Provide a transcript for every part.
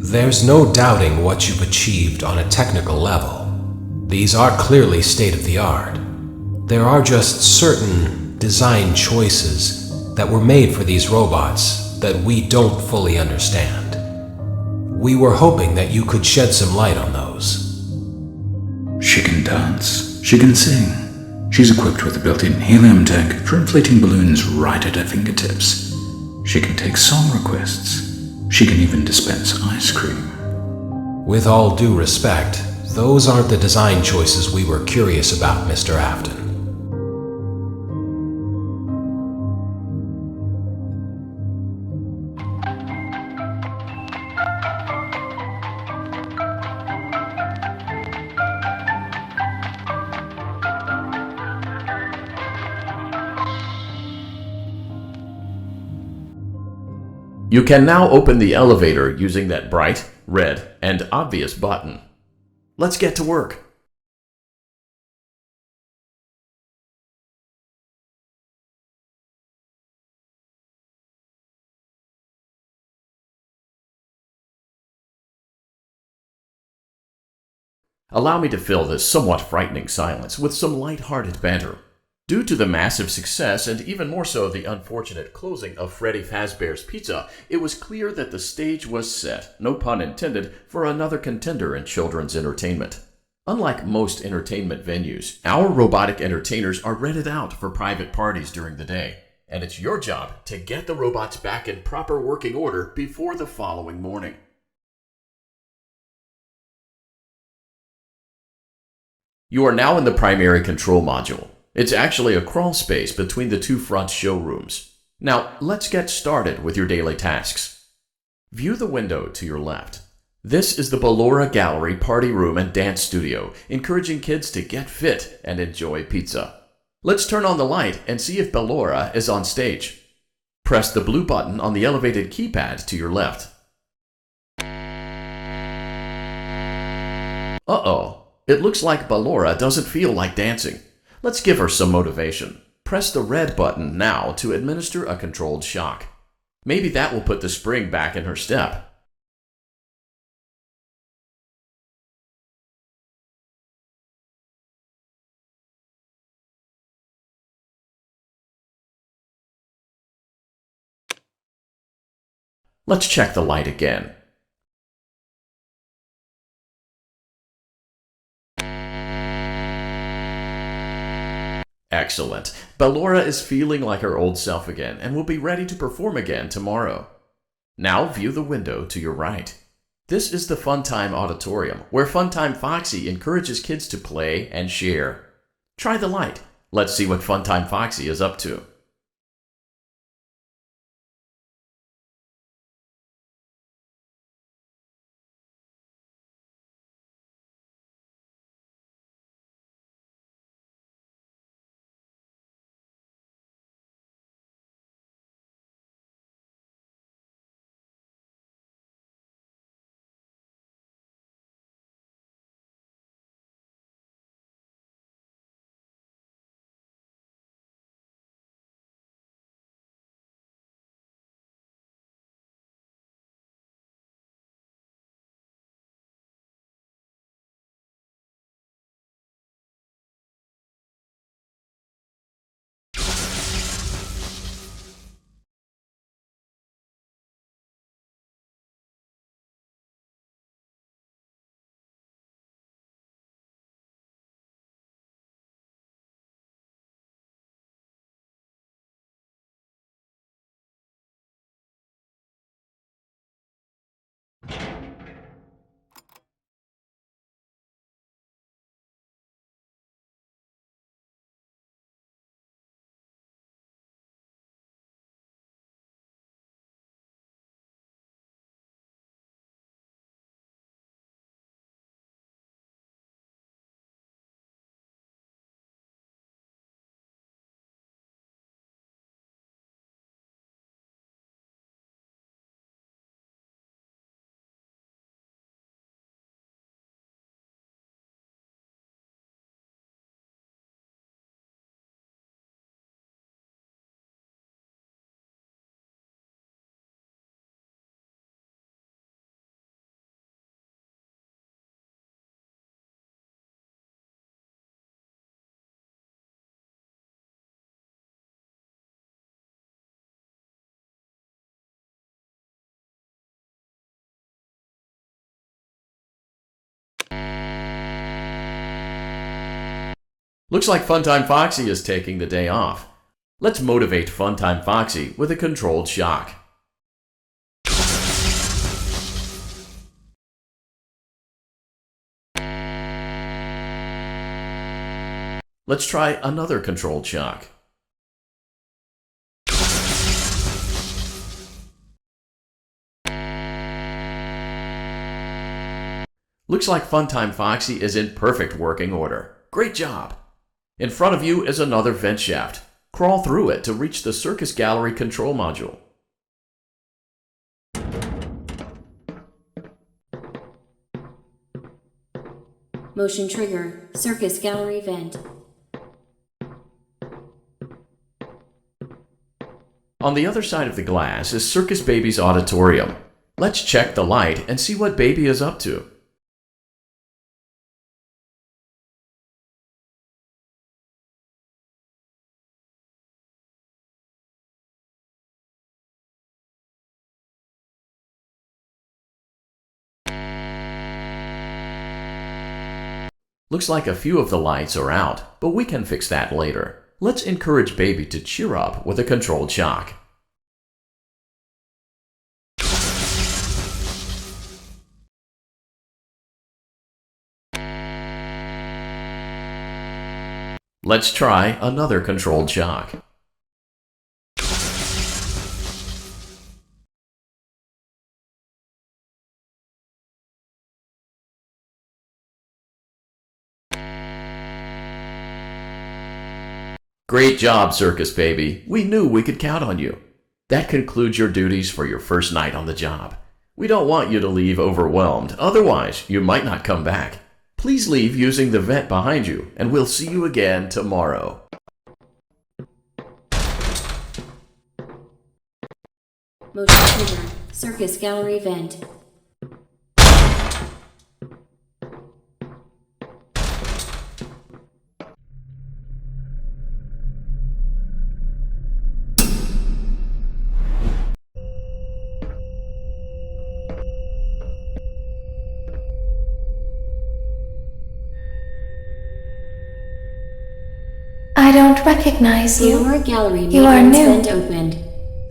There's no doubting what you've achieved on a technical level. These are clearly state-of-the-art. There are just certain design choices that were made for these robots that we don't fully understand. We were hoping that you could shed some light on those. She can dance. She can sing. She's equipped with a built-in helium tank for inflating balloons right at her fingertips. She can take song requests. She can even dispense ice cream. With all due respect, those aren't the design choices we were curious about, Mr. Afton. You can now open the elevator using that bright, red, and obvious button. Let's get to work. Allow me to fill this somewhat frightening silence with some light-hearted banter. Due to the massive success, and even more so the unfortunate closing of Freddy Fazbear's Pizza, it was clear that the stage was set, no pun intended, for another contender in children's entertainment. Unlike most entertainment venues, our robotic entertainers are rented out for private parties during the day, and it's your job to get the robots back in proper working order before the following morning. You are now in the primary control module. It's actually a crawl space between the two front showrooms. Now, let's get started with your daily tasks. View the window to your left. This is the Ballora Gallery Party Room and Dance Studio, encouraging kids to get fit and enjoy pizza. Let's turn on the light and see if Ballora is on stage. Press the blue button on the elevated keypad to your left. Uh-oh, it looks like Ballora doesn't feel like dancing. Let's give her some motivation. Press the red button now to administer a controlled shock. Maybe that will put the spring back in her step. Let's check the light again. Excellent. Ballora is feeling like her old self again and will be ready to perform again tomorrow. Now view the window to your right. This is the Funtime Auditorium, where Funtime Foxy encourages kids to play and share. Try the light. Let's see what Funtime Foxy is up to. Looks like Funtime Foxy is taking the day off. Let's motivate Funtime Foxy with a controlled shock. Let's try another controlled shock. Looks like Funtime Foxy is in perfect working order. Great job! In front of you is another vent shaft. Crawl through it to reach the Circus Gallery control module. Motion trigger, Circus Gallery vent. On the other side of the glass is Circus Baby's auditorium. Let's check the light and see what Baby is up to. Looks like a few of the lights are out, but we can fix that later. Let's encourage Baby to cheer up with a controlled shock. Let's try another controlled shock. Great job, Circus Baby. We knew we could count on you. That concludes your duties for your first night on the job. We don't want you to leave overwhelmed, otherwise you might not come back. Please leave using the vent behind you, and we'll see you again tomorrow. Motion trigger, Circus Gallery vent. I don't recognize The you. lower gallery You are maintenance new. vent opened.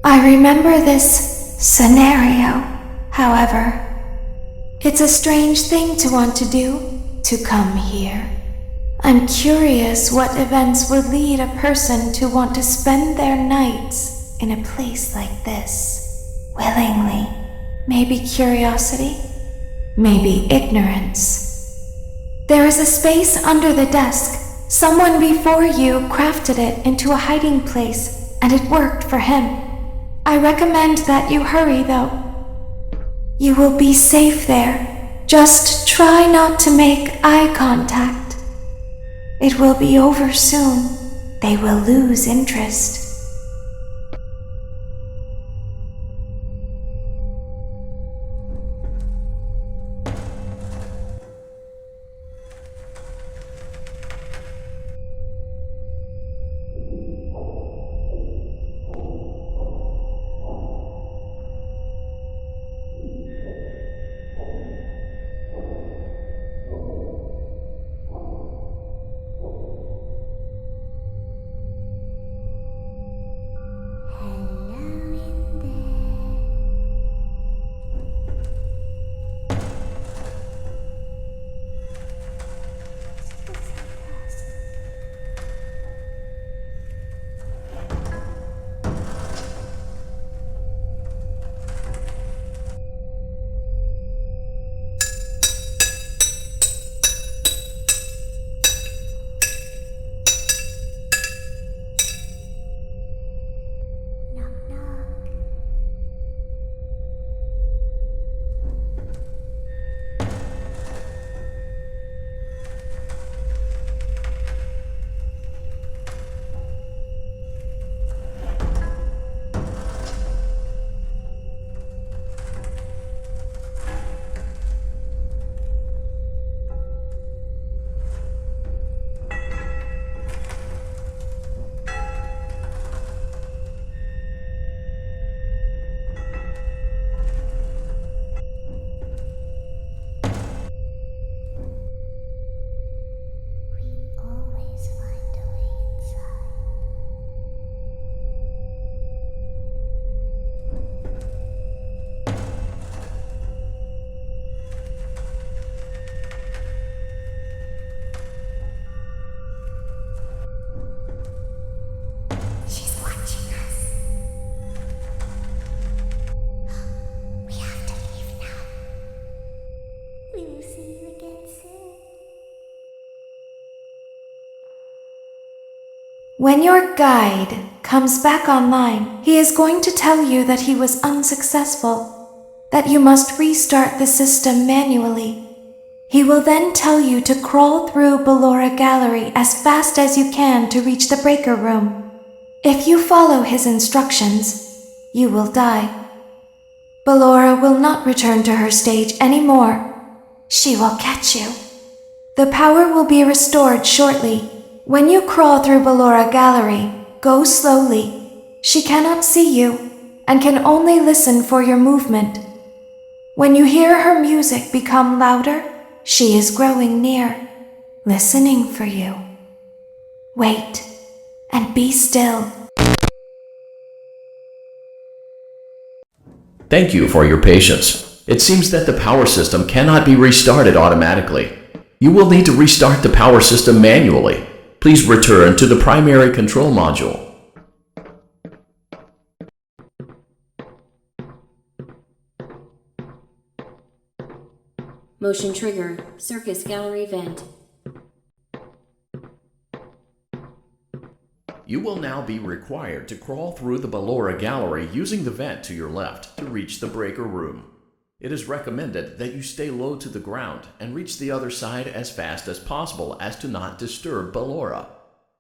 I remember this scenario, however. It's a strange thing to want to do, to come here. I'm curious what events would lead a person to want to spend their nights in a place like this. Willingly. Maybe curiosity, maybe ignorance. There is a space under the desk. Someone before you crafted it into a hiding place, and it worked for him. I recommend that you hurry, though. You will be safe there. Just try not to make eye contact. It will be over soon. They will lose interest. When your guide comes back online, he is going to tell you that he was unsuccessful, that you must restart the system manually. He will then tell you to crawl through Ballora Gallery as fast as you can to reach the breaker room. If you follow his instructions, you will die. Ballora will not return to her stage anymore. She will catch you. The power will be restored shortly. When you crawl through Ballora Gallery, go slowly. She cannot see you and can only listen for your movement. When you hear her music become louder, she is growing near, listening for you. Wait and be still. Thank you for your patience. It seems that the power system cannot be restarted automatically. You will need to restart the power system manually. Please return to the primary control module. Motion trigger, circus gallery vent. You will now be required to crawl through the Ballora Gallery using the vent to your left to reach the breaker room. It is recommended that you stay low to the ground and reach the other side as fast as possible as to not disturb Ballora.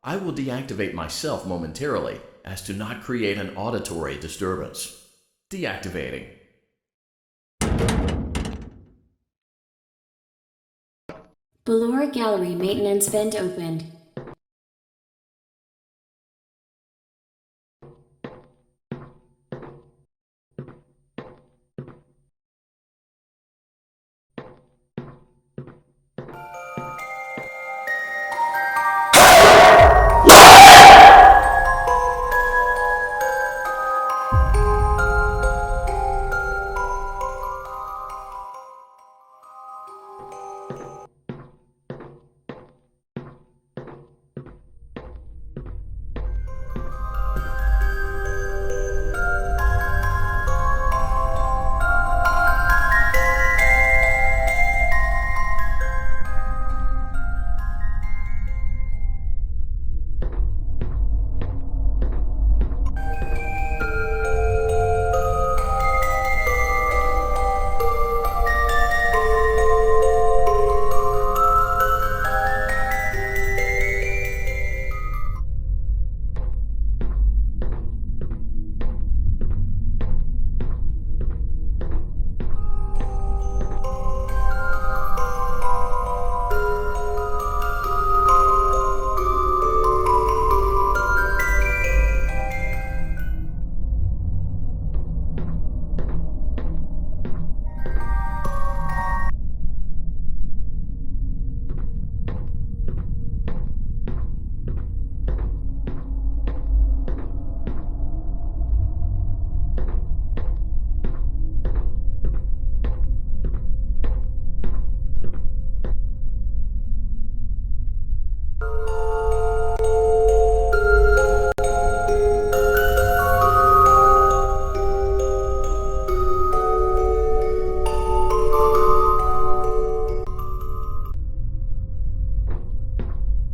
I will deactivate myself momentarily as to not create an auditory disturbance. Deactivating. Ballora Gallery maintenance vent opened.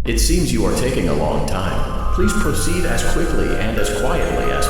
It seems you are taking a long time. Please proceed as quickly and as quietly as